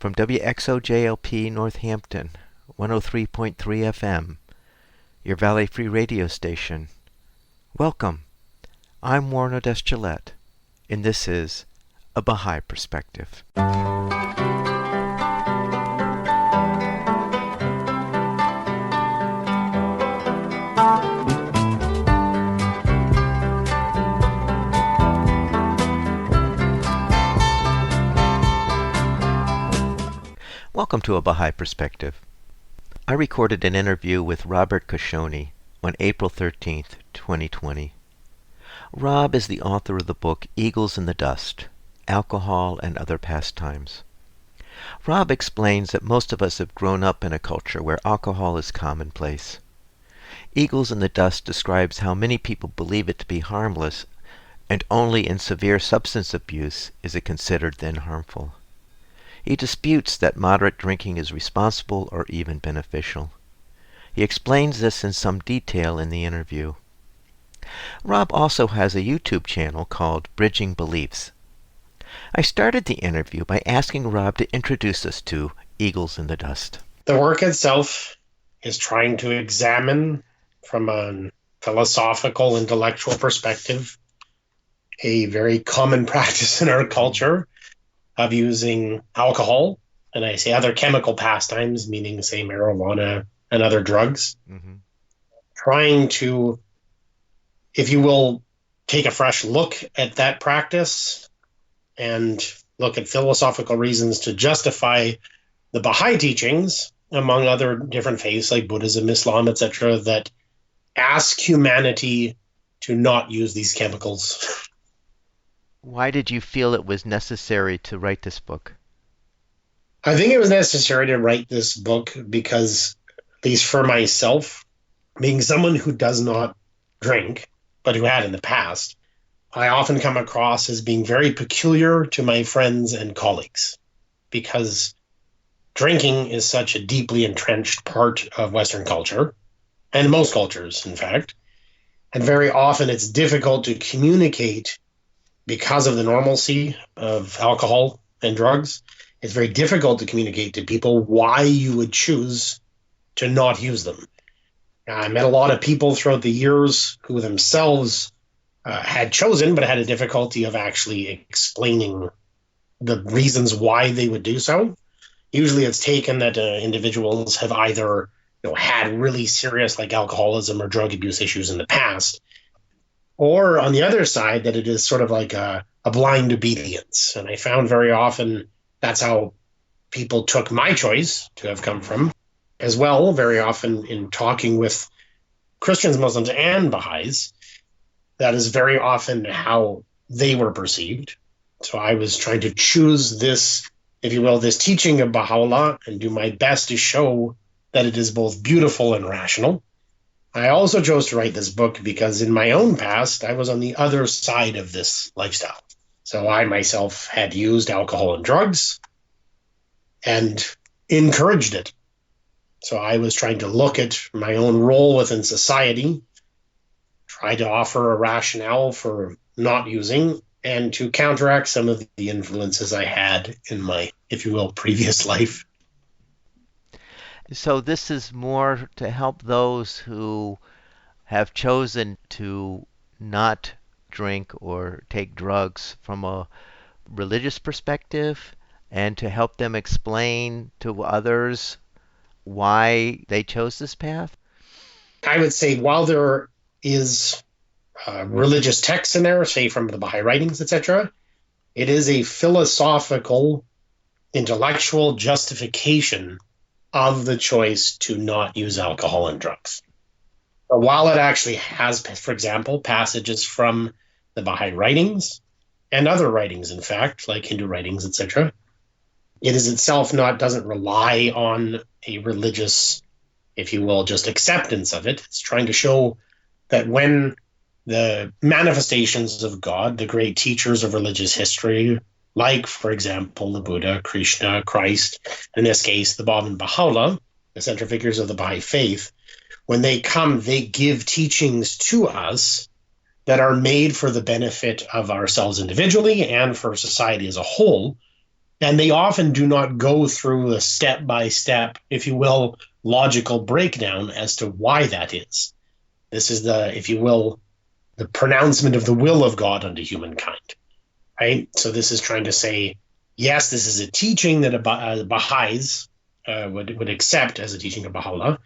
from WXOJLP Northampton, 103.3 FM, your Valley Free radio station. Welcome. I'm Warren Odess-Gillette, and this is A Baha'i Perspective. Welcome to A Baha'i Perspective. I recorded an interview with Robert Cacchioni on April 13th, 2020. Rob is the author of the book Eagles in the Dust, Alcohol and Other Pastimes. Rob explains that most of us have grown up in a culture where alcohol is commonplace. Eagles in the Dust describes how many people believe it to be harmless, and only in severe substance abuse is it considered then harmful. He disputes that moderate drinking is responsible or even beneficial. He explains this in some detail in the interview. Rob also has a YouTube channel called Bridging Beliefs. I started the interview by asking Rob to introduce us to Eagles in the Dust. The work itself is trying to examine from a philosophical, intellectual perspective a very common practice in our culture of using alcohol, and I say other chemical pastimes, meaning, say, marijuana and other drugs, trying to, if you will, take a fresh look at that practice and look at philosophical reasons to justify the Baha'i teachings, among other different faiths like Buddhism, Islam, etc., that ask humanity to not use these chemicals. Why did you feel it was necessary to write this book? I think it was necessary to write this book because, at least for myself, being someone who does not drink, but who had in the past, I often come across as being very peculiar to my friends and colleagues because drinking is such a deeply entrenched part of Western culture, and most cultures, in fact, and very often it's difficult to communicate because of the normalcy of alcohol and drugs. It's very difficult to communicate to people why you would choose to not use them. I met a lot of people throughout the years who themselves had chosen, but had a difficulty of actually explaining the reasons why they would do so. Usually it's taken that individuals have either had really serious like alcoholism or drug abuse issues in the past, or on the other side, that it is sort of like a blind obedience. And I found very often that's how people took my choice to have come from. As well, very often in talking with Christians, Muslims, and Baha'is, that is very often how they were perceived. So I was trying to choose this, if you will, this teaching of Baha'u'llah and do my best to show that it is both beautiful and rational. I also chose to write this book because in my own past, I was on the other side of this lifestyle. So I myself had used alcohol and drugs and encouraged it. So I was trying to look at my own role within society, try to offer a rationale for not using, and to counteract some of the influences I had in my, if you will, previous life. So this is more to help those who have chosen to not drink or take drugs from a religious perspective, and to help them explain to others why they chose this path? I would say while there is religious texts in there, say from the Baha'i writings, etc., it is a philosophical, intellectual justification of the choice to not use alcohol and drugs. But while it actually has, for example, passages from the Baha'i writings and other writings, in fact, like Hindu writings, etc., it is itself doesn't rely on a religious, if you will, just acceptance of it. It's trying to show that when the manifestations of God, the great teachers of religious history, like, for example, the Buddha, Krishna, Christ, in this case, the Bab and Baha'u'llah, the central figures of the Baha'i faith, when they come, they give teachings to us that are made for the benefit of ourselves individually and for society as a whole. And they often do not go through a step by step, if you will, logical breakdown as to why that is. This is the, if you will, the pronouncement of the will of God unto humankind, right? So this is trying to say, yes, this is a teaching that Baha'is would accept as a teaching of Baha'u'llah,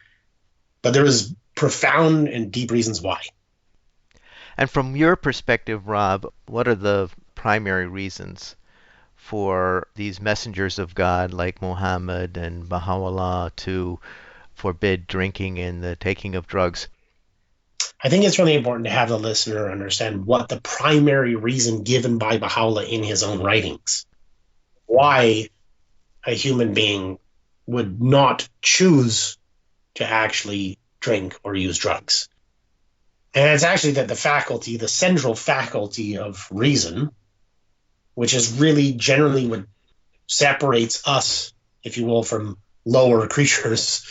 but there is profound and deep reasons why. And from your perspective, Rob, what are the primary reasons for these messengers of God like Muhammad and Baha'u'llah to forbid drinking and the taking of drugs? I think it's really important to have the listener understand what the primary reason given by Baha'u'llah in his own writings, why a human being would not choose to actually drink or use drugs. And it's actually that the faculty, the central faculty of reason, which is really generally what separates us, if you will, from lower creatures,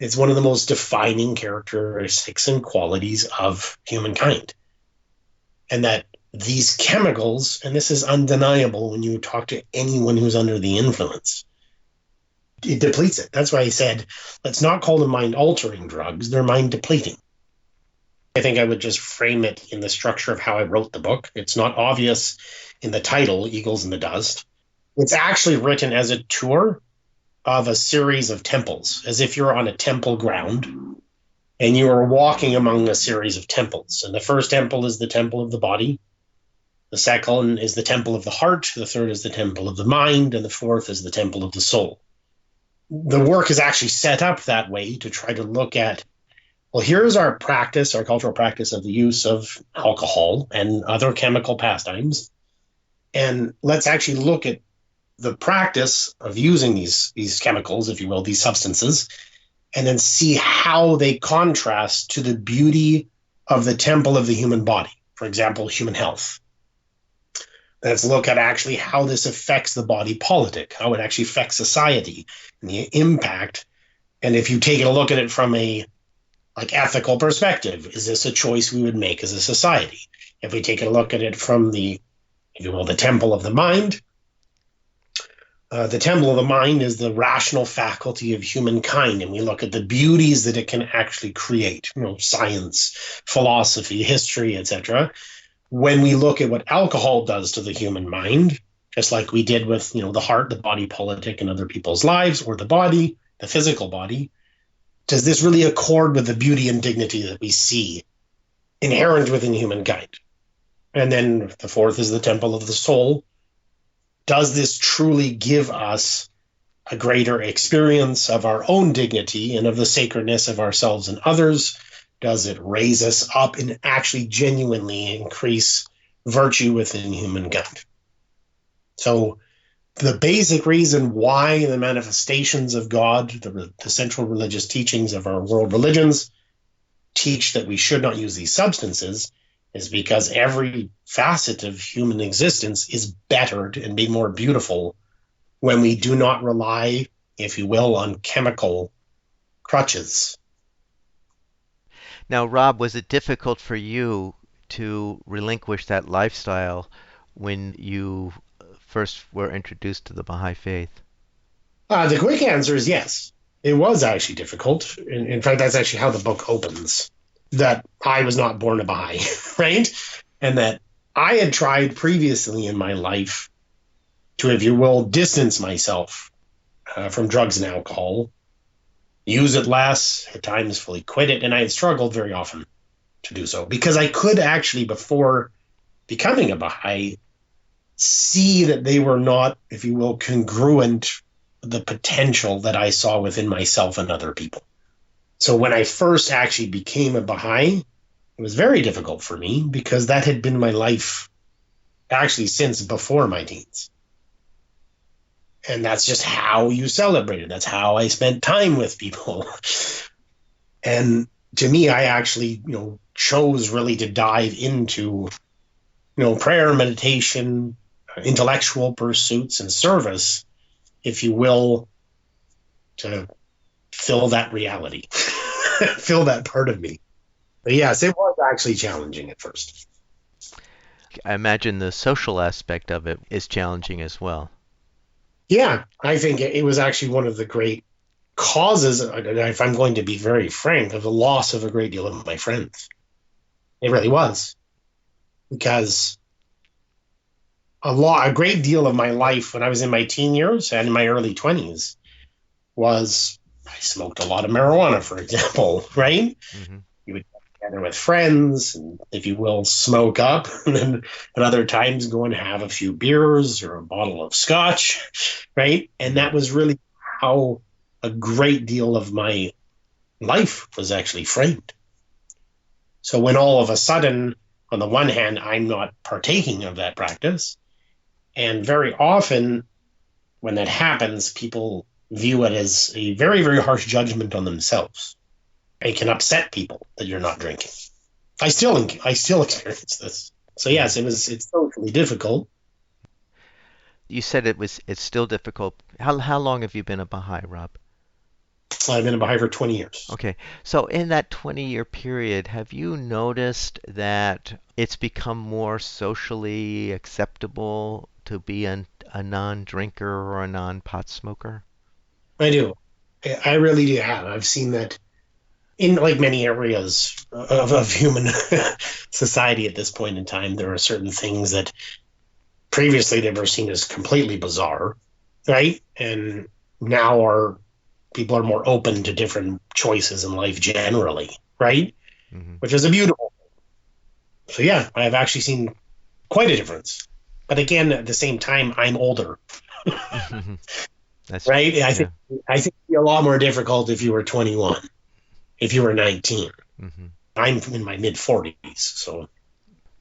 it's one of the most defining characteristics and qualities of humankind. And that these chemicals, and this is undeniable when you talk to anyone who's under the influence, it depletes it. That's why I said, let's not call them mind altering drugs, they're mind depleting. I think I would just frame it in the structure of how I wrote the book. It's not obvious in the title, Eagles in the Dust. It's actually written as a tour of a series of temples, as if you're on a temple ground and you are walking among a series of temples. And the first temple is the temple of the body. The second is the temple of the heart. The third is the temple of the mind. And the fourth is the temple of the soul. The work is actually set up that way to try to look at, well, here's our practice, our cultural practice of the use of alcohol and other chemical pastimes. And let's actually look at the practice of using these chemicals, if you will, these substances, and then see how they contrast to the beauty of the temple of the human body, for example, human health. Let's look at actually how this affects the body politic, how it actually affects society, and the impact. And if you take a look at it from a ethical perspective, is this a choice we would make as a society? If we take a look at it from the, if you will, the temple of the mind, the temple of the mind is the rational faculty of humankind, and we look at the beauties that it can actually create, science, philosophy, history, etc. When we look at what alcohol does to the human mind, just like we did with, the heart, the body politic in other people's lives, or the body, the physical body, does this really accord with the beauty and dignity that we see inherent within humankind? And then the fourth is the temple of the soul. Does this truly give us a greater experience of our own dignity and of the sacredness of ourselves and others? Does it raise us up and actually genuinely increase virtue within humankind? So the basic reason why the manifestations of God, the central religious teachings of our world religions, teach that we should not use these substances is because every facet of human existence is bettered and made more beautiful when we do not rely, if you will, on chemical crutches. Now, Rob, was it difficult for you to relinquish that lifestyle when you first were introduced to the Baha'i faith? The quick answer is yes. It was actually difficult. In fact, that's actually how the book opens. That I was not born a Baha'i, right? And that I had tried previously in my life to, if you will, distance myself from drugs and alcohol, use it less, at times fully quit it, and I had struggled very often to do so because I could actually, before becoming a Baha'i, see that they were not, if you will, congruent with the potential that I saw within myself and other people. So when I first actually became a Baha'i, it was very difficult for me because that had been my life actually since before my teens. And that's just how you celebrated. That's how I spent time with people. And to me, I actually, chose really to dive into, prayer, meditation, intellectual pursuits, and service, if you will, to fill that reality, fill that part of me. But yes, it was actually challenging at first. I imagine the social aspect of it is challenging as well. Yeah, I think it was actually one of the great causes, if I'm going to be very frank, of the loss of a great deal of my friends. It really was because a great deal of my life when I was in my teen years and in my early 20s was I smoked a lot of marijuana, for example, right? Hmm. You would get together with friends and, if you will, smoke up, and then at other times go and have a few beers or a bottle of scotch, right? And Hmm. that was really how a great deal of my life was actually framed. So when all of a sudden, on the one hand, I'm not partaking of that practice, and very often when that happens, people view it as a very, very harsh judgment on themselves. It can upset people that you're not drinking. I still experience this. So Hmm. yes, it's socially difficult. You said it's still difficult. How long have you been a Baha'i, Rob? I've been in Baha'i for 20 years. Okay, so in that 20-year period, have you noticed that it's become more socially acceptable to be a non-drinker or a non-pot smoker? I do. I really do have. I've seen that in like many areas of human society at this point in time. There are certain things that previously they were seen as completely bizarre, right? And now are people are more open to different choices in life generally, right? Hmm. Which is a beautiful. So yeah, I have actually seen quite a difference. But again, at the same time, I'm older, That's right? I yeah. think I think it'd be a lot more difficult if you were 21, if you were 19. Hmm. I'm in my mid 40s, so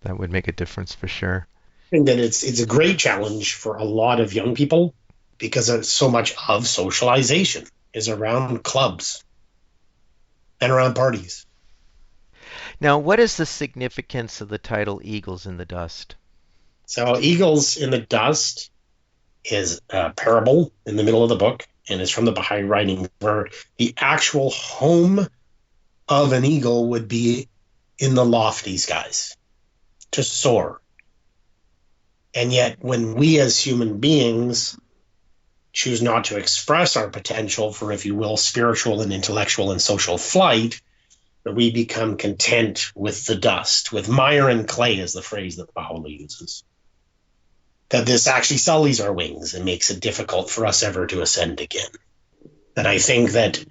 That would make a difference for sure. I think that it's a great challenge for a lot of young people because so much of socialization is around clubs and around parties. Now, what is the significance of the title Eagles in the Dust? So Eagles in the Dust is a parable in the middle of the book, and it's from the Baha'i writing where the actual home of an eagle would be in the lofty skies to soar. And yet, when we as human beings choose not to express our potential for, if you will, spiritual and intellectual and social flight, that we become content with the dust, with mire and clay, is the phrase that Baha'u'llah uses. That this actually sullies our wings and makes it difficult for us ever to ascend again. That I think that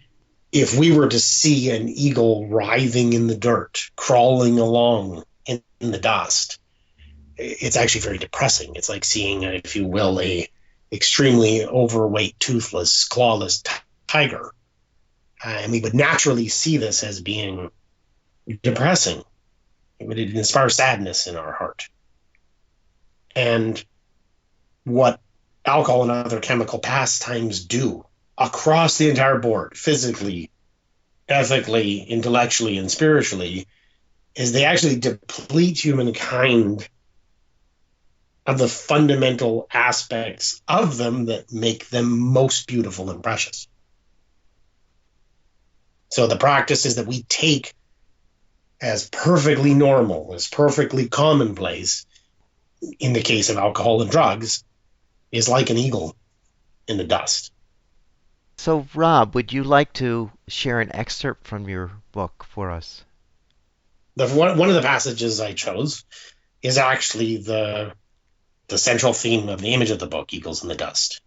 if we were to see an eagle writhing in the dirt, crawling along in the dust, it's actually very depressing. It's like seeing, if you will, a extremely overweight, toothless, clawless tiger. And we would naturally see this as being depressing. It would inspire sadness in our heart. And what alcohol and other chemical pastimes do across the entire board, physically, ethically, intellectually, and spiritually, is they actually deplete humankind of the fundamental aspects of them that make them most beautiful and precious. So the practice is that we take as perfectly normal, as perfectly commonplace, in the case of alcohol and drugs, is like an eagle in the dust. So, Rob, would you like to share an excerpt from your book for us? One of the passages I chose is actually the central theme of the image of the book, Eagles in the Dust.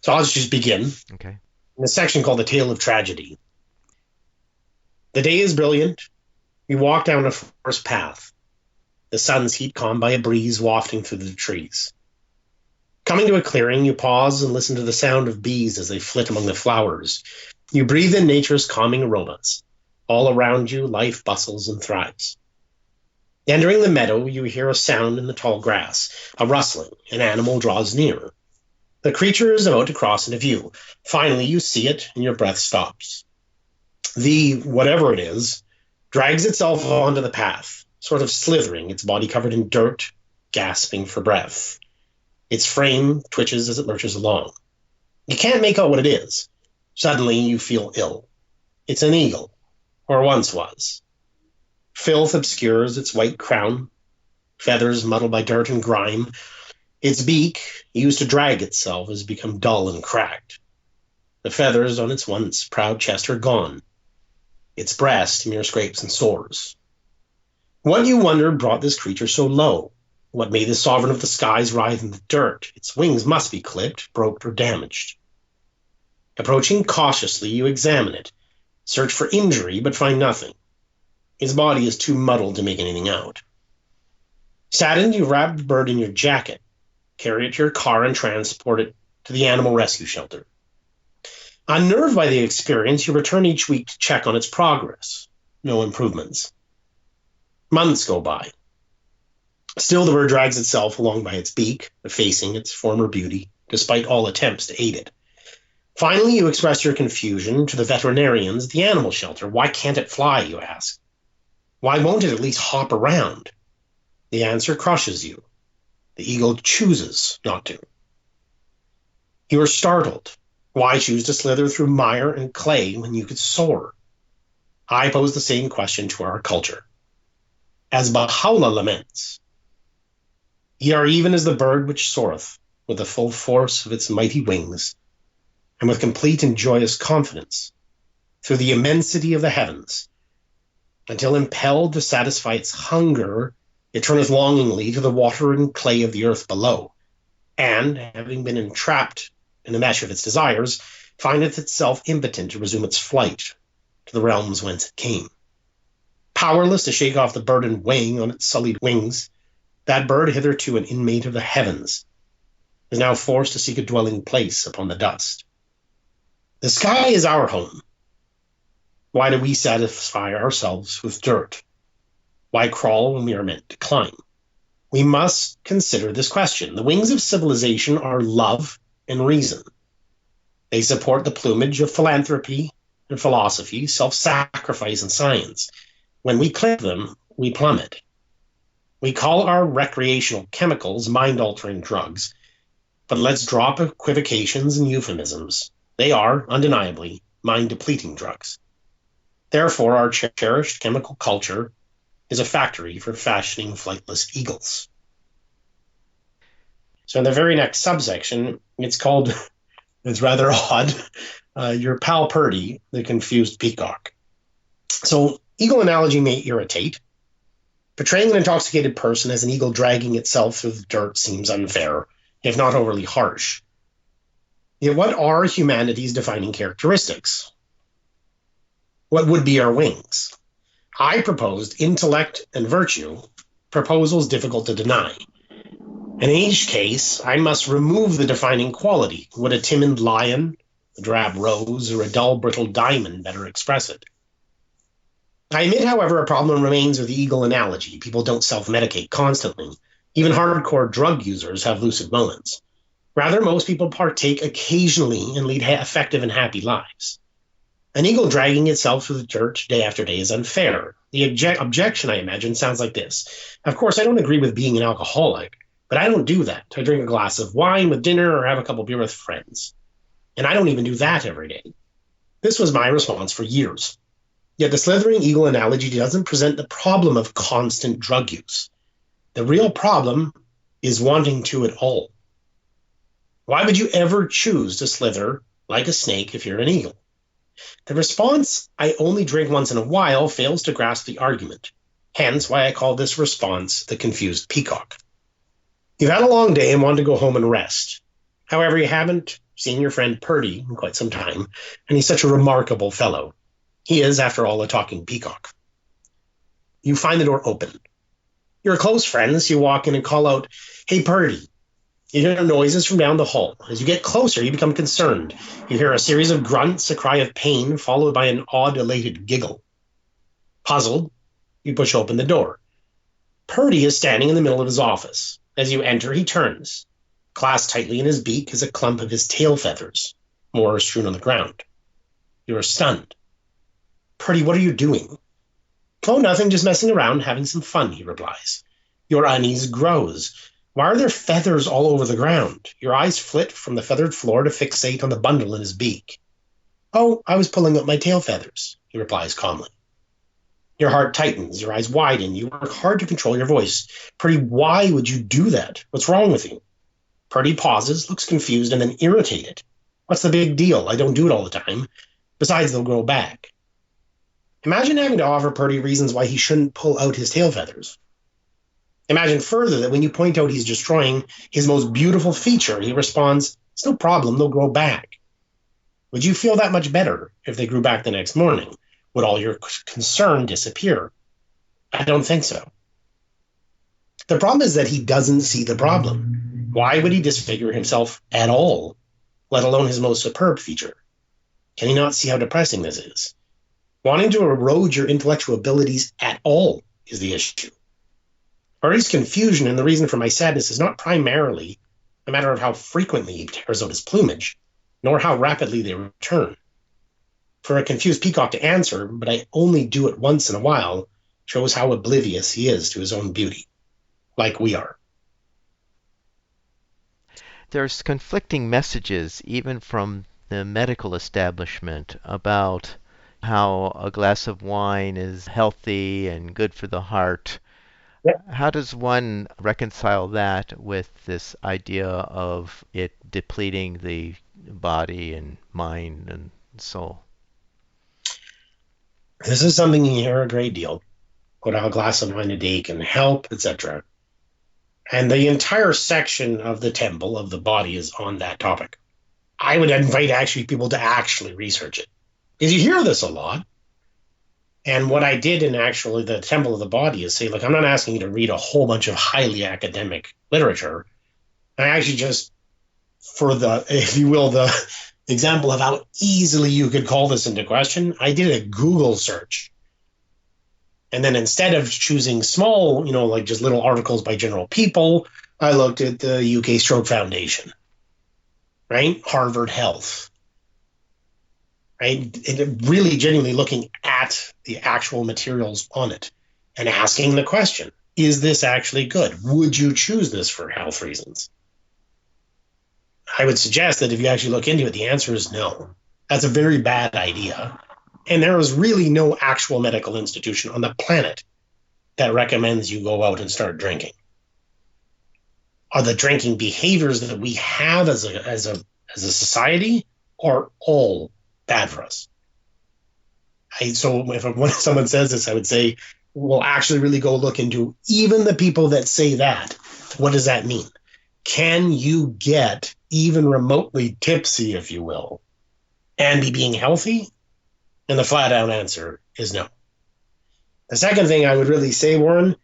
So I'll just begin Okay. in a section called The Tale of Tragedy. The day is brilliant. We walk down a forest path, the sun's heat calmed by a breeze wafting through the trees. Coming to a clearing, you pause and listen to the sound of bees as they flit among the flowers. You breathe in nature's calming aromas. All around you, life bustles and thrives. Entering the meadow, you hear a sound in the tall grass, a rustling. An animal draws near. The creature is about to cross into view. Finally, you see it, and your breath stops. The whatever it is drags itself onto the path, sort of slithering, its body covered in dirt, gasping for breath. Its frame twitches as it lurches along. You can't make out what it is. Suddenly, you feel ill. It's an eagle, or once was. Filth obscures its white crown, feathers muddled by dirt and grime. Its beak, used to drag itself, has become dull and cracked. The feathers on its once proud chest are gone. Its breast mere scrapes and sores. What, you wonder, brought this creature so low? What made the sovereign of the skies writhe in the dirt? Its wings must be clipped, broke, or damaged. Approaching cautiously, you examine it, search for injury, but find nothing. Its body is too muddled to make anything out. Saddened, you wrap the bird in your jacket, carry it to your car, and transport it to the animal rescue shelter. Unnerved by the experience, you return each week to check on its progress. No improvements. Months go by. Still, the bird drags itself along by its beak, effacing its former beauty, despite all attempts to aid it. Finally, you express your confusion to the veterinarians at the animal shelter. Why can't it fly, you ask? Why won't it at least hop around? The answer crushes you. The eagle chooses not to. You are startled. Why choose to slither through mire and clay when you could soar? I pose the same question to our culture. As Baha'u'llah laments, ye are even as the bird which soareth with the full force of its mighty wings, and with complete and joyous confidence through the immensity of the heavens, until impelled to satisfy its hunger, it turneth longingly to the water and clay of the earth below, and, having been entrapped in the mesh of its desires, findeth itself impotent to resume its flight to the realms whence it came. Powerless to shake off the burden weighing on its sullied wings, that bird, hitherto an inmate of the heavens, is now forced to seek a dwelling place upon the dust. The sky is our home. Why do we satisfy ourselves with dirt? Why crawl when we are meant to climb? We must consider this question. The wings of civilization are love and reason. They support the plumage of philanthropy and philosophy, self-sacrifice and science. When we clip them, we plummet. We call our recreational chemicals mind-altering drugs, but let's drop equivocations and euphemisms. They are, undeniably, mind-depleting drugs. Therefore, our cherished chemical culture is a factory for fashioning flightless eagles. So in the very next subsection, it's called, it's rather odd, your pal Purdy, the confused peacock. So eagle analogy may irritate. Portraying an intoxicated person as an eagle dragging itself through the dirt seems unfair, if not overly harsh. Yet what are humanity's defining characteristics? What would be our wings? I proposed intellect and virtue, proposals difficult to deny. And in each case, I must remove the defining quality. Would a timid lion, a drab rose, or a dull, brittle diamond better express it? I admit, however, a problem remains with the eagle analogy. People don't self-medicate constantly. Even hardcore drug users have lucid moments. Rather, most people partake occasionally and lead effective and happy lives. An eagle dragging itself through the dirt day after day is unfair. The objection, I imagine, sounds like this. Of course, I don't agree with being an alcoholic, but I don't do that. I drink a glass of wine with dinner or have a couple beer with friends. And I don't even do that every day. This was my response for years. Yet the slithering eagle analogy doesn't present the problem of constant drug use. The real problem is wanting to it all. Why would you ever choose to slither like a snake if you're an eagle? The response, I only drink once in a while, fails to grasp the argument. Hence why I call this response the confused peacock. You've had a long day and want to go home and rest. However, you haven't seen your friend Purdy in quite some time, and he's such a remarkable fellow. He is, after all, a talking peacock. You find the door open. You're close friends. You walk in and call out, "Hey, Purdy." You hear noises from down the hall. As you get closer, you become concerned. You hear a series of grunts, a cry of pain, followed by an odd, elated giggle. Puzzled, you push open the door. Purdy is standing in the middle of his office. As you enter, he turns. Clasped tightly in his beak is a clump of his tail feathers. More are strewn on the ground. You are stunned. "Purdy, what are you doing?" "Oh, nothing, just messing around, having some fun," he replies. Your unease grows. Why are there feathers all over the ground? Your eyes flit from the feathered floor to fixate on the bundle in his beak. "Oh, I was pulling up my tail feathers," he replies calmly. Your heart tightens, your eyes widen, you work hard to control your voice. "Purdy, why would you do that? What's wrong with you?" Purdy pauses, looks confused, and then irritated. What's the big deal? I don't do it all the time. Besides, they'll grow back. Imagine having to offer Purdy reasons why he shouldn't pull out his tail feathers. Imagine further that when you point out he's destroying his most beautiful feature, he responds, it's no problem, they'll grow back. Would you feel that much better if they grew back the next morning? Would all your concern disappear? I don't think so. The problem is that he doesn't see the problem. Why would he disfigure himself at all, let alone his most superb feature? Can he not see how depressing this is? Wanting to erode your intellectual abilities at all is the issue. Purdy's confusion and the reason for my sadness is not primarily a matter of how frequently he tears out his plumage, nor how rapidly they return. For a confused peacock to answer, but I only do it once in a while, shows how oblivious he is to his own beauty, like we are. There's conflicting messages, even from the medical establishment, about how a glass of wine is healthy and good for the heart. How does one reconcile that with this idea of it depleting the body and mind and soul? This is something you hear a great deal, about how a glass of wine a day can help, etc. And the entire section of the temple of the body is on that topic. I would invite actually people to actually research it, because you hear this a lot. And what I did in actually the temple of the body is say, look, I'm not asking you to read a whole bunch of highly academic literature. I actually just, for the, if you will, the example of how easily you could call this into question, I did a Google search. And then instead of choosing small, like just little articles by general people, I looked at the UK Stroke Foundation, right? Harvard Health, right? And really genuinely looking at the actual materials on it and asking the question, is this actually good? Would you choose this for health reasons? I would suggest that if you actually look into it, the answer is no. That's a very bad idea. And there is really no actual medical institution on the planet that recommends you go out and start drinking. Are the drinking behaviors that we have as a society are all bad for us? So when someone says this, I would say, well, actually really go look into even the people that say that. What does that mean? Can you get even remotely tipsy, if you will, and be being healthy? And the flat out answer is no. The second thing I would really say, Warren,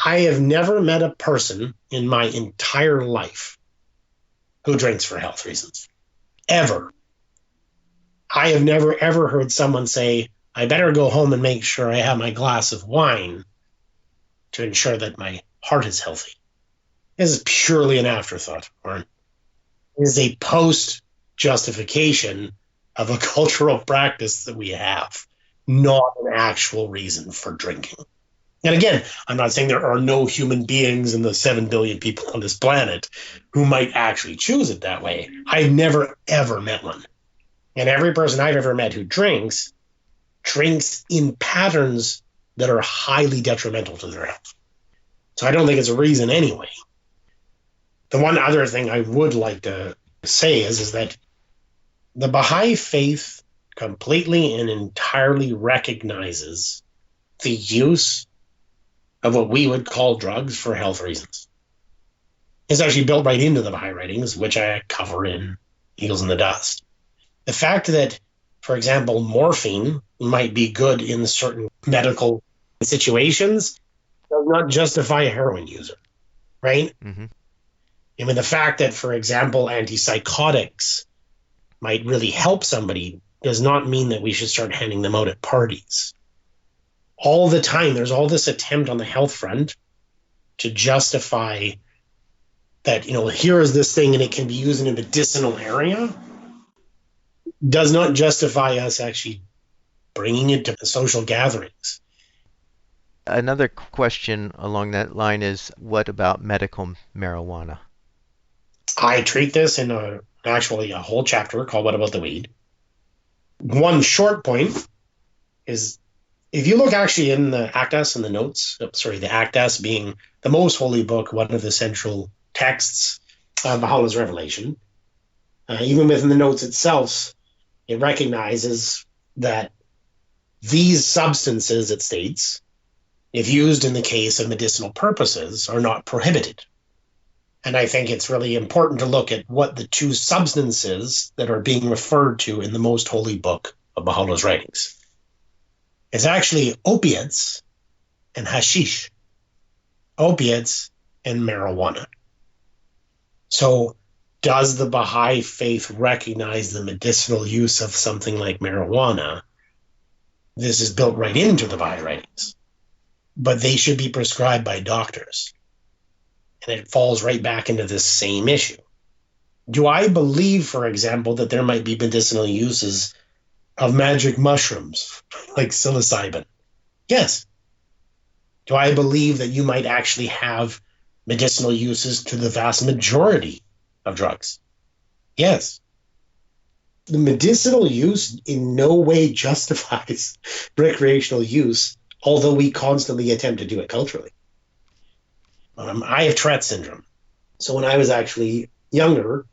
I have never met a person in my entire life who drinks for health reasons. Ever. I have never, ever heard someone say, I better go home and make sure I have my glass of wine to ensure that my heart is healthy. This is purely an afterthought, Warren. It is a post-justification of a cultural practice that we have, not an actual reason for drinking. And again, I'm not saying there are no human beings in the 7 billion people on this planet who might actually choose it that way. I've never, ever met one. And every person I've ever met who drinks in patterns that are highly detrimental to their health. So I don't think it's a reason anyway. The one other thing I would like to say is that the Baha'i faith completely and entirely recognizes the use of what we would call drugs for health reasons. It's actually built right into the Baha'i writings, which I cover in Needles in the Dust. The fact that, for example, morphine might be good in certain medical situations does not justify a heroin user, right? Mm-hmm. I mean, the fact that, for example, antipsychotics might really help somebody does not mean that we should start handing them out at parties. All the time, there's all this attempt on the health front to justify that, here is this thing and it can be used in a medicinal area. Does not justify us actually bringing it to social gatherings. Another question along that line is, what about medical marijuana? I treat this in actually a whole chapter called What About the Weed? One short point is, if you look actually in the Actas and the notes, the Actas being the most holy book, one of the central texts Baha'u'llah's revelation. Even within the notes itself, it recognizes that these substances, it states, if used in the case of medicinal purposes, are not prohibited. And I think it's really important to look at what the two substances that are being referred to in the most holy book of Baha'u'llah's writings. It's actually opiates and hashish, opiates and marijuana. So does the Baha'i faith recognize the medicinal use of something like marijuana? This is built right into the Baha'i writings, but they should be prescribed by doctors. And it falls right back into this same issue. Do I believe, for example, that there might be medicinal uses of magic mushrooms like psilocybin? Yes. Do I believe that you might actually have medicinal uses to the vast majority of drugs? Yes. The medicinal use in no way justifies recreational use, although we constantly attempt to do it culturally. I have Tourette syndrome. So when I was actually younger,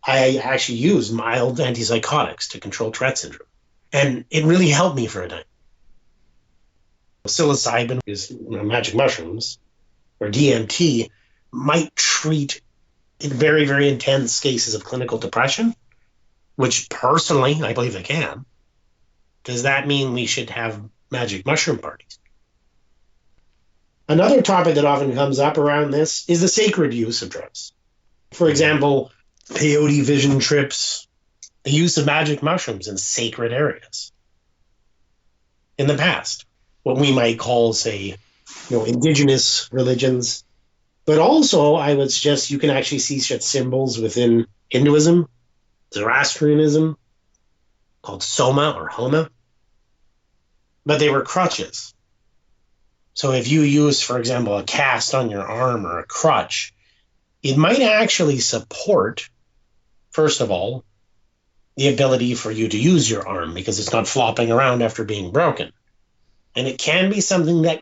I actually used mild antipsychotics to control Tourette syndrome. And it really helped me for a time. Psilocybin is magic mushrooms, or DMT, might treat in very, very intense cases of clinical depression, which personally, I believe they can. Does that mean we should have magic mushroom parties? Another topic that often comes up around this is the sacred use of drugs. For example, peyote vision trips, the use of magic mushrooms in sacred areas. In the past, what we might call, say, indigenous religions. But also, I would suggest you can actually see such symbols within Hinduism, Zoroastrianism, called soma or homa. But they were crutches. So if you use, for example, a cast on your arm or a crutch, it might actually support, first of all, the ability for you to use your arm because it's not flopping around after being broken. And it can be something that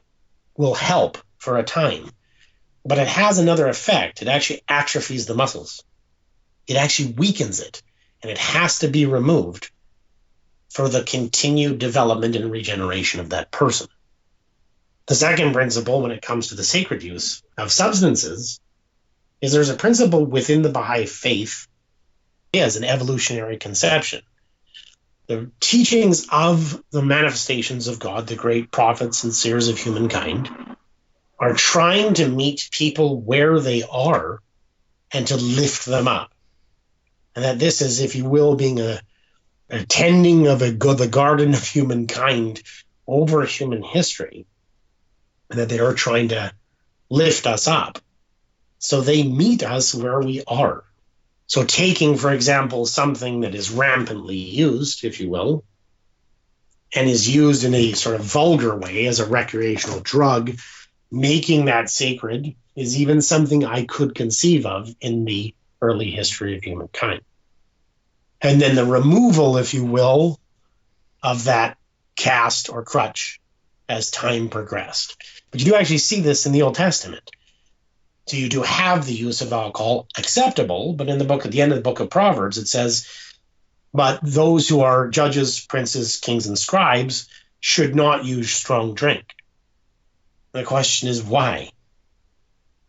will help for a time. But it has another effect. It actually atrophies the muscles. It actually weakens it. And it has to be removed for the continued development and regeneration of that person. The second principle when it comes to the sacred use of substances is there's a principle within the Baha'i faith as an evolutionary conception. The teachings of the manifestations of God, the great prophets and seers of humankind, are trying to meet people where they are and to lift them up. And that this is, if you will, being a tending of the garden of humankind over human history, and that they are trying to lift us up. So they meet us where we are. So taking, for example, something that is rampantly used, if you will, and is used in a sort of vulgar way as a recreational drug, making that sacred is even something I could conceive of in the early history of humankind. And then the removal, if you will, of that cast or crutch as time progressed. But you do actually see this in the Old Testament. So you do have the use of alcohol acceptable, but in the book, at the end of the book of Proverbs, it says, but those who are judges, princes, kings, and scribes should not use strong drink. The question is why?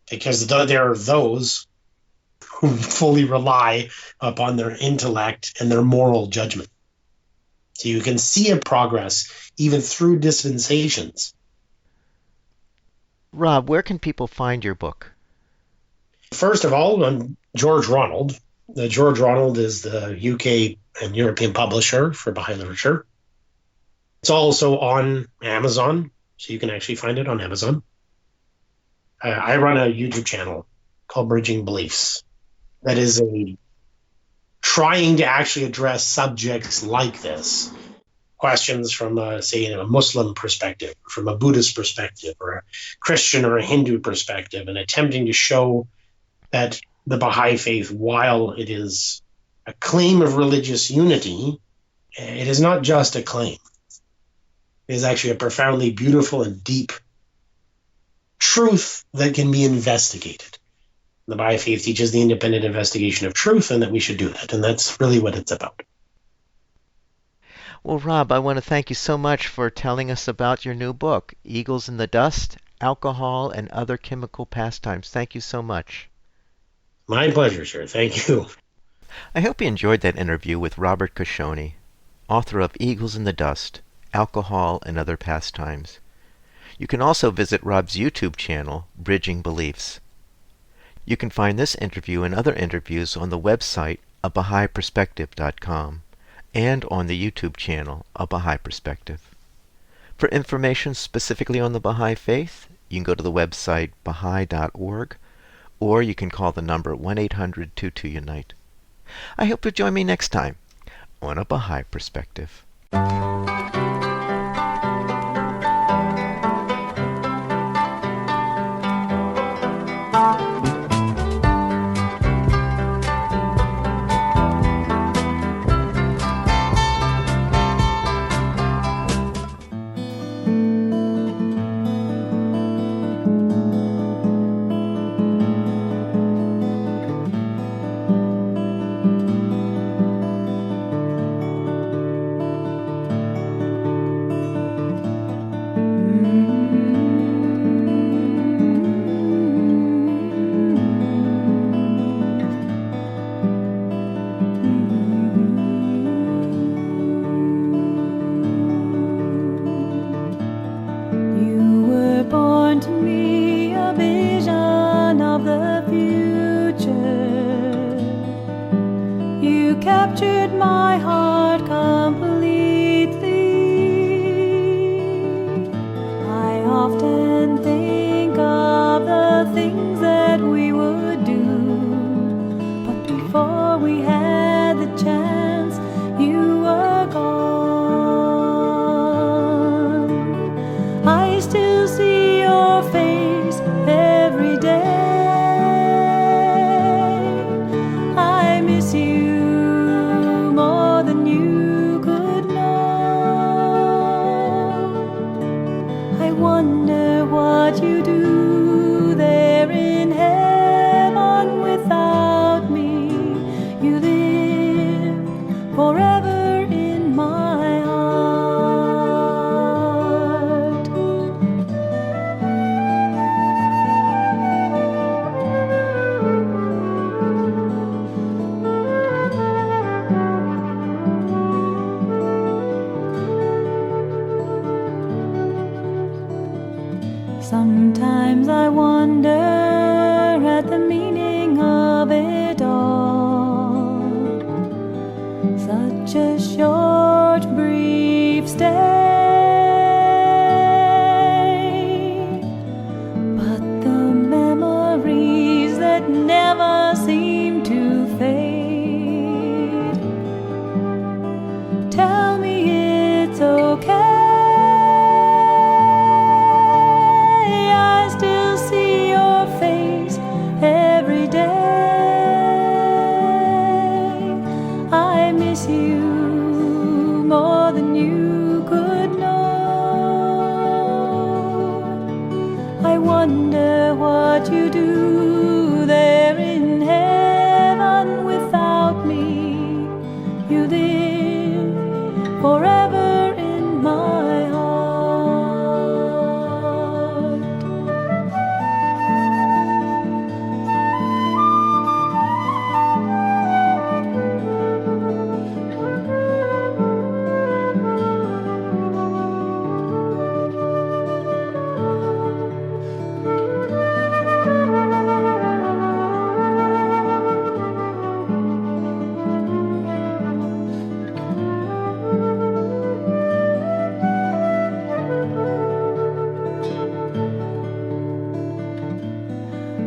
Because there are those who fully rely upon their intellect and their moral judgment. So you can see a progress even through dispensations. Rob, where can people find your book? First of all, on George Ronald. George Ronald is the UK and European publisher for Baha'i literature. It's also on Amazon, so you can actually find it on Amazon. I run a YouTube channel called Bridging Beliefs. That is trying to actually address subjects like this. Questions from, say, a Muslim perspective, from a Buddhist perspective, or a Christian or a Hindu perspective, and attempting to show that the Baha'i faith, while it is a claim of religious unity, it is not just a claim. It is actually a profoundly beautiful and deep truth that can be investigated. The Baha'i faith teaches the independent investigation of truth and that we should do that. And that's really what it's about. Well, Rob, I want to thank you so much for telling us about your new book, Eagles in the Dust, Alcohol and Other Chemical Pastimes. Thank you so much. My pleasure, sir. Thank you. I hope you enjoyed that interview with Robert Cacchioni, author of Eagles in the Dust, Alcohol and Other Pastimes. You can also visit Rob's YouTube channel, Bridging Beliefs. You can find this interview and other interviews on the website, abahaiperspective.com, and on the YouTube channel, A Baha'i Perspective. For information specifically on the Baha'i Faith, you can go to the website baha'i.org, or you can call the number 1-800-22-UNITE. I hope you'll join me next time on A Baha'i Perspective. Captured my heart completely. I often think of the things that we would do, but before we had the chance, you were gone. I still see your face every day. I miss you. Wonder what you do there in heaven without me. You live forever in my heart. Sometimes I wonder at the meaning of it all. Such a short, brief stay, but the memories that never seem to fade. Tell me it's okay. Every day I miss you more than you could know. I wonder what you do there in heaven without me. You live forever in my heart.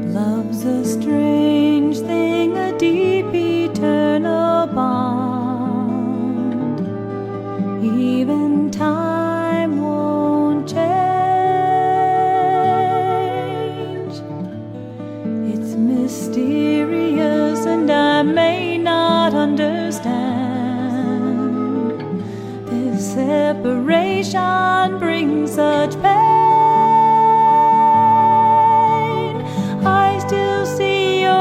Love's a strange thing, a deep eternal bond. Even time won't change. It's mysterious and I may not understand. This separation brings such pain. I still see your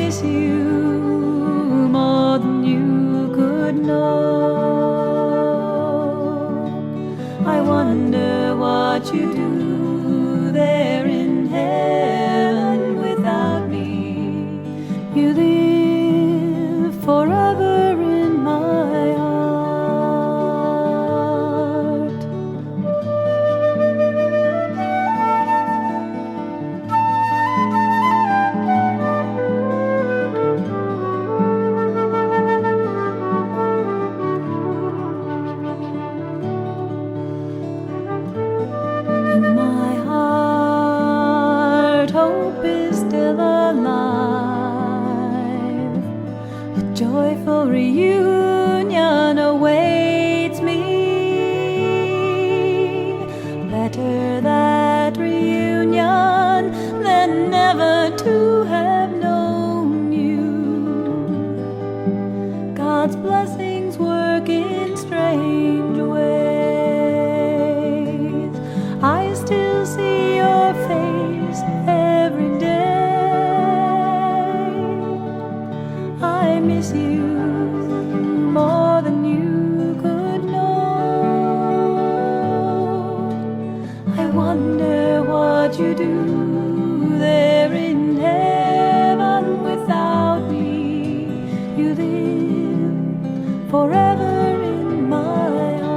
miss you more than you could know. I wonder what you do there in heaven without me. You live forever in my heart. In my heart, hope is still alive. A joyful reunion awaits me. Better that reunion than never to have known you. God's blessings work in strange ways. I still see your face every day. I miss you more than you could know. I wonder what you do there in heaven without me. You live forever in my heart.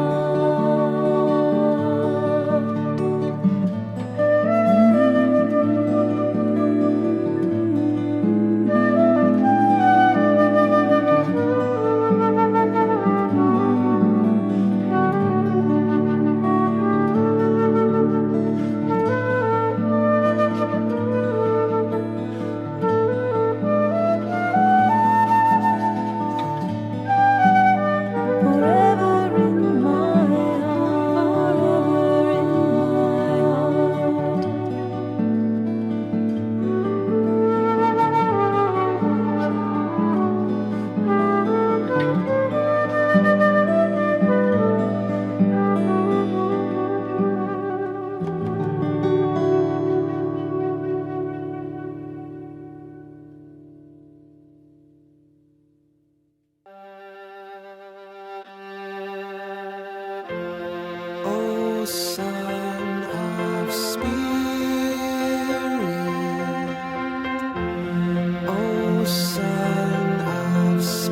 Forever in my heart, forever in my heart. O Son of Spirit, O Son of Spirit,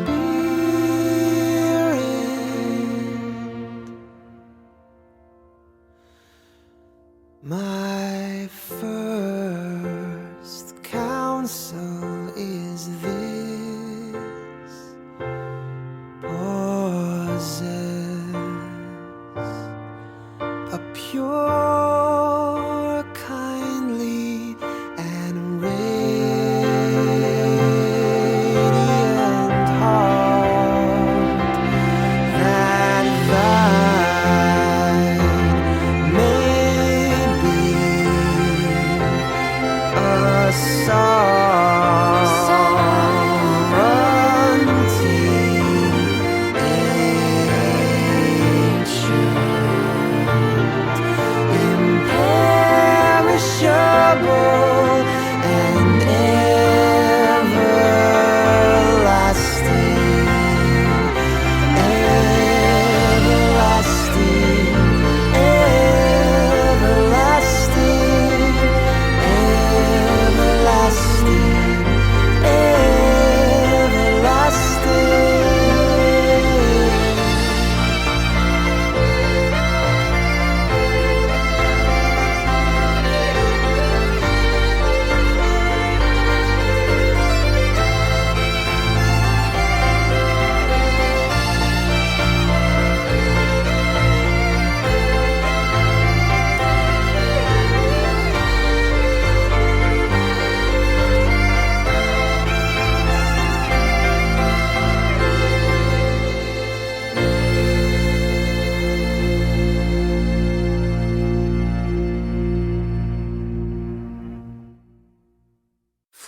my first counsel is this: possess a pure, kindly, and radiant heart, that thine may be a sovereignty ancient, imperishable, and everlasting, everlasting, everlasting, everlasting,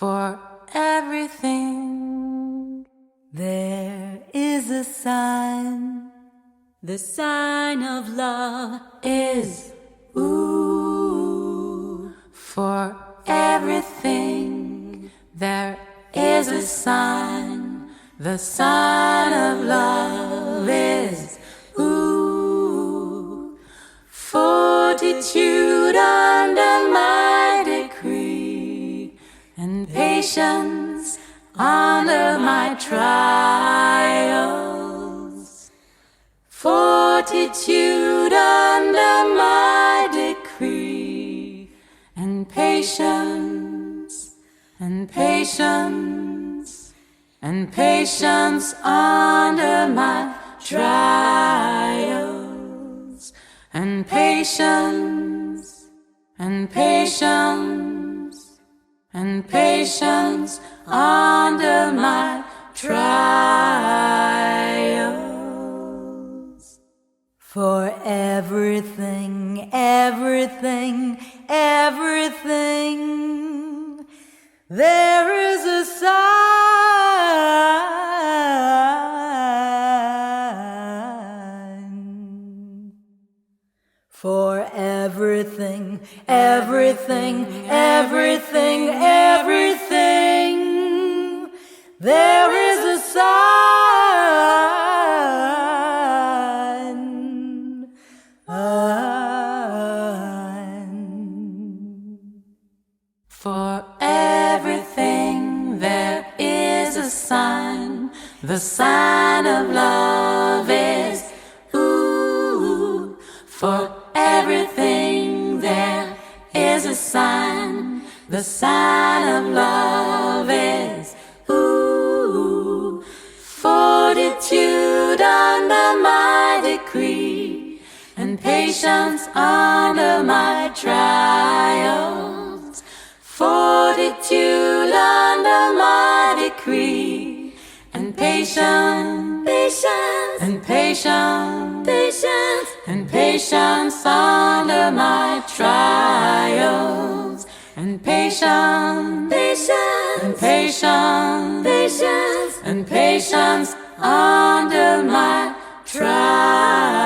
For everything there is a sign. The sign of love is ooh. For everything there is is a sign, the sign of love is ooh, fortitude under my decree, and patience under my trials. Fortitude under my decree, and patience, and patience, and patience under my trials. And patience, and patience, and patience under my trials. For everything, everything, everything, there is a sign. For everything, everything, everything, everything, there is a sign. For everything there is a sign. The sign of love is ooh. For everything there is a sign. The sign of love is ooh. Fortitude under my decree, and patience under my trials. Fortitude under my decree, and patience, patience, and patience, patience, and patience under my trials. And patience, patience, and patience, patience, and patience under my trials.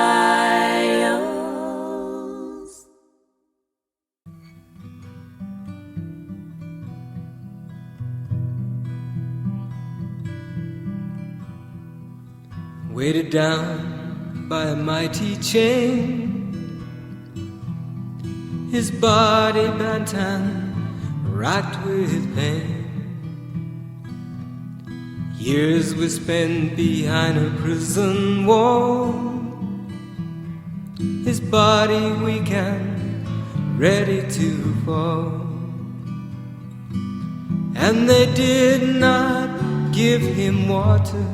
Weighted down by a mighty chain, his body bent and racked with pain. Years we spent behind a prison wall, his body weak and ready to fall. And they did not give him water,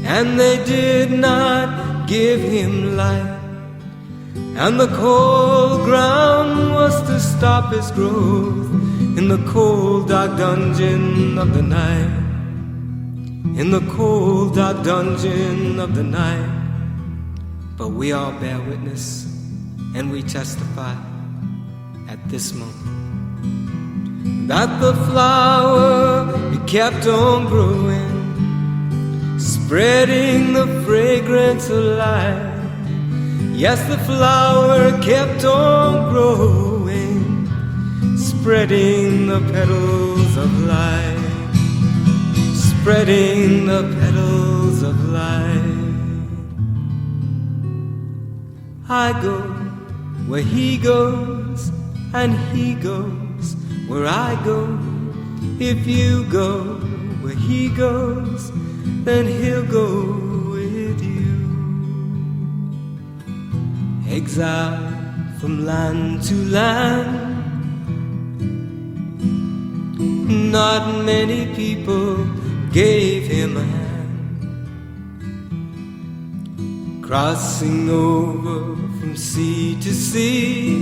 and they did not give him light, and the cold ground was to stop his growth in the cold dark dungeon of the night. In the cold dark dungeon of the night. But we all bear witness and we testify at this moment that the flower, it kept on growing, spreading the fragrance of life. Yes, the flower kept on growing, spreading the petals of life, spreading the petals of life. I go where he goes, and he goes where I go. If you go where he goes, then he'll go with you. Exile from land to land, not many people gave him a hand. Crossing over from sea to sea,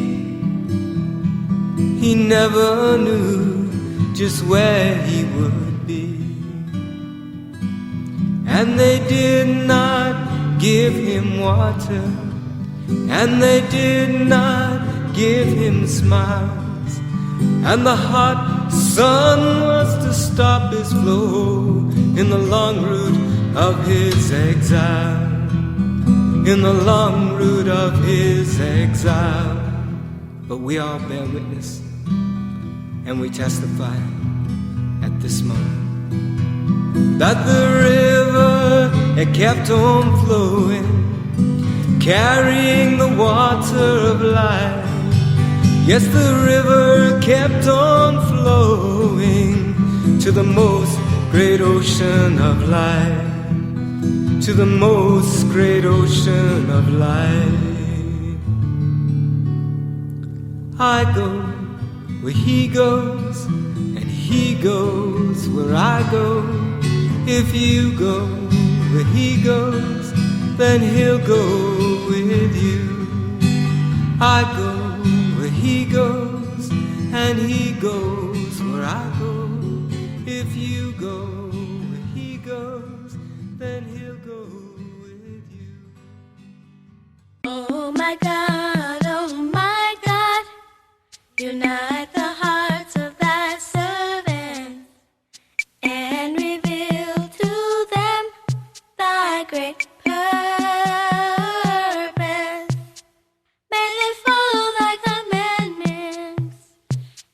he never knew just where he would be. And they did not give him water, and they did not give him smiles, and the hot sun was to stop his flow in the long route of his exile, in the long route of his exile. But we all bear witness and we testify at this moment that the river, it kept on flowing, carrying the water of life. Yes, the river kept on flowing to the most great ocean of life, to the most great ocean of life. I go where he goes, and he goes where I go. If you go where he goes, then he'll go with you. I go where he goes, and he goes where I go. If you go where he goes, then he'll go with you. Oh my God, unite the hearts of thy servants, and reveal to them thy great purpose. May they follow thy commandments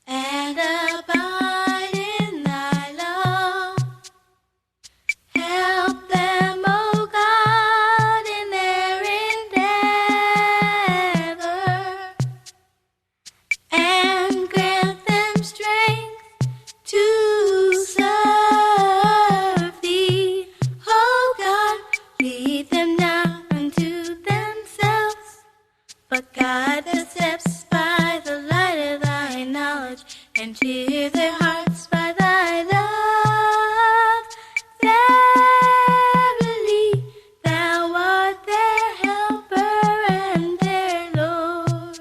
and abide in thy law. Help them, O God, in their endeavor, and grant them strength to serve thee. O God, lead them not unto themselves, but guide their steps by the light of thy knowledge, and cheer their hearts by thy love. Verily, thou art their helper and their Lord.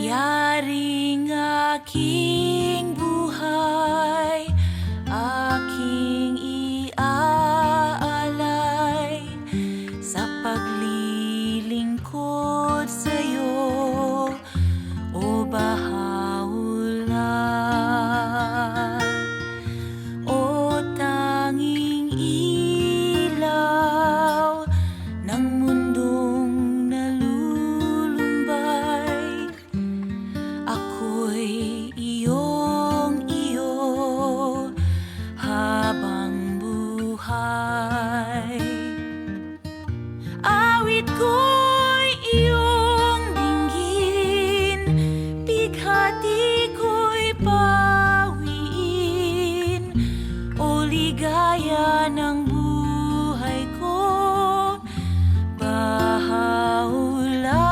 Yaring aking buhay, aking iaalay sa paglilingkod sa'yo, o Baha'u'llah. O tanging ilaw ng mundong nalulumbay, ako'y iyong iyo habang buhay. Awit ko'y iyong dinggin, bighati ko'y pawiin, o ligaya ng buhay ko, Baha'u'llah.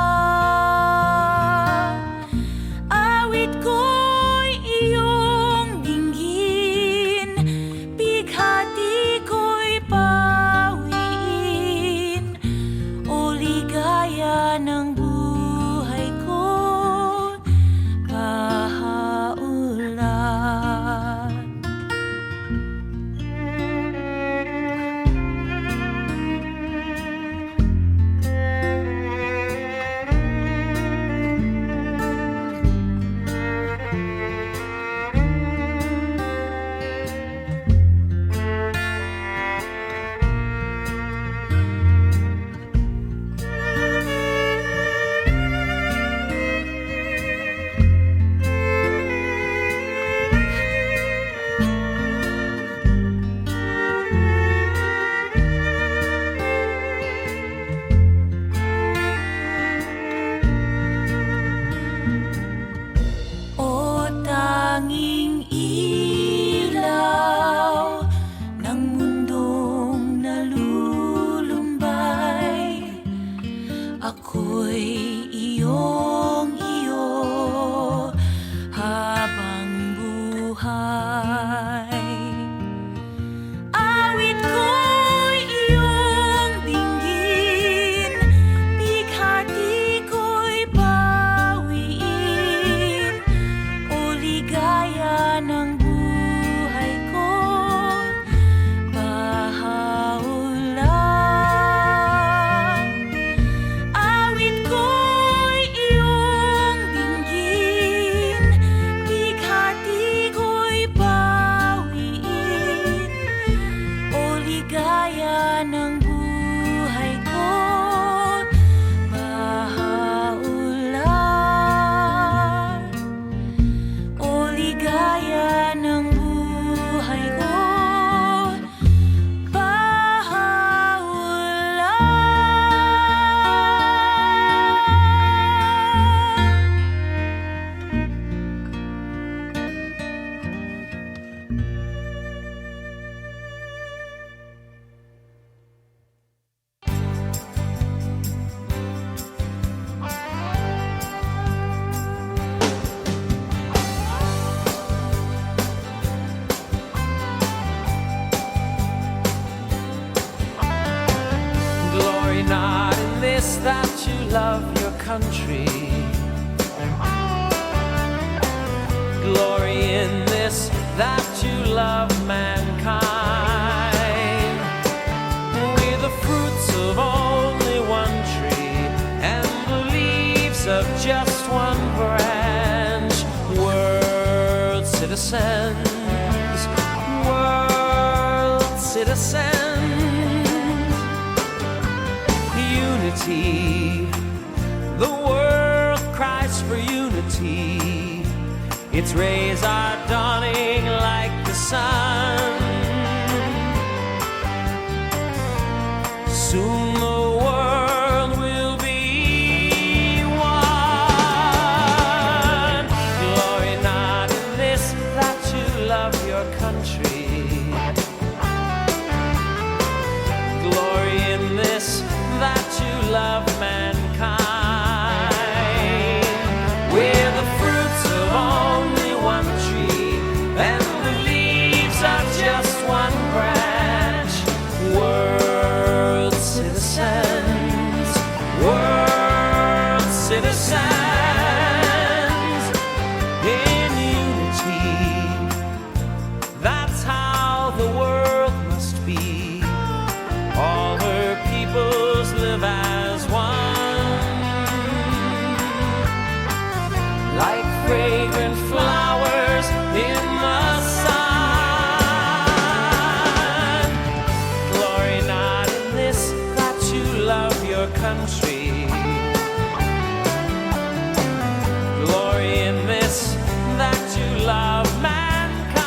Awit ko'y iyong dinggin, bighati ko'y pawiin, o ligaya ng buhay ko, Baha'u'llah. country. Glory in this, that you love mankind. We're the fruits of only one tree and the leaves of just one branch. World citizens, world citizens. Unity, the world cries for unity. Its rays are dawning like the sun. Soon the world will be one. Glory not in this, that you love your country. Glory in this, that you love mankind. We're the fruits of only one tree and the leaves of just one branch. World citizens, world citizens. In unity, that's how the world must be. All her peoples live as one, like fragrant flowers in the sun. Glory not in this, that you love your country. Glory in this, that you love mankind.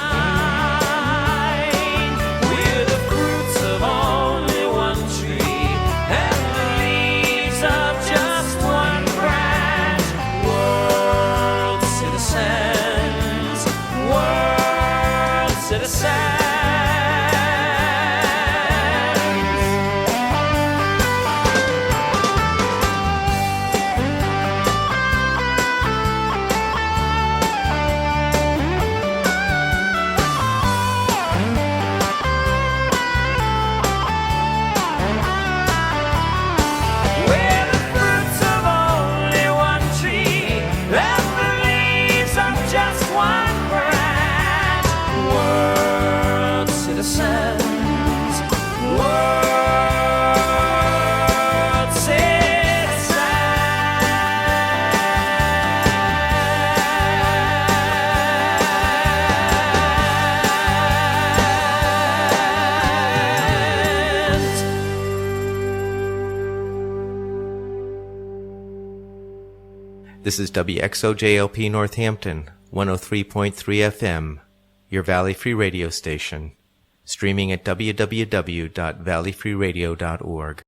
We're the fruits of only one tree and the leaves of just one branch. World citizens, world citizens. We're the fruits of only one tree and the leaves of just one branch. World citizens, world citizens. This is WXOJLP Northampton, 103.3 FM, your Valley Free Radio station, streaming at www.valleyfreeradio.org.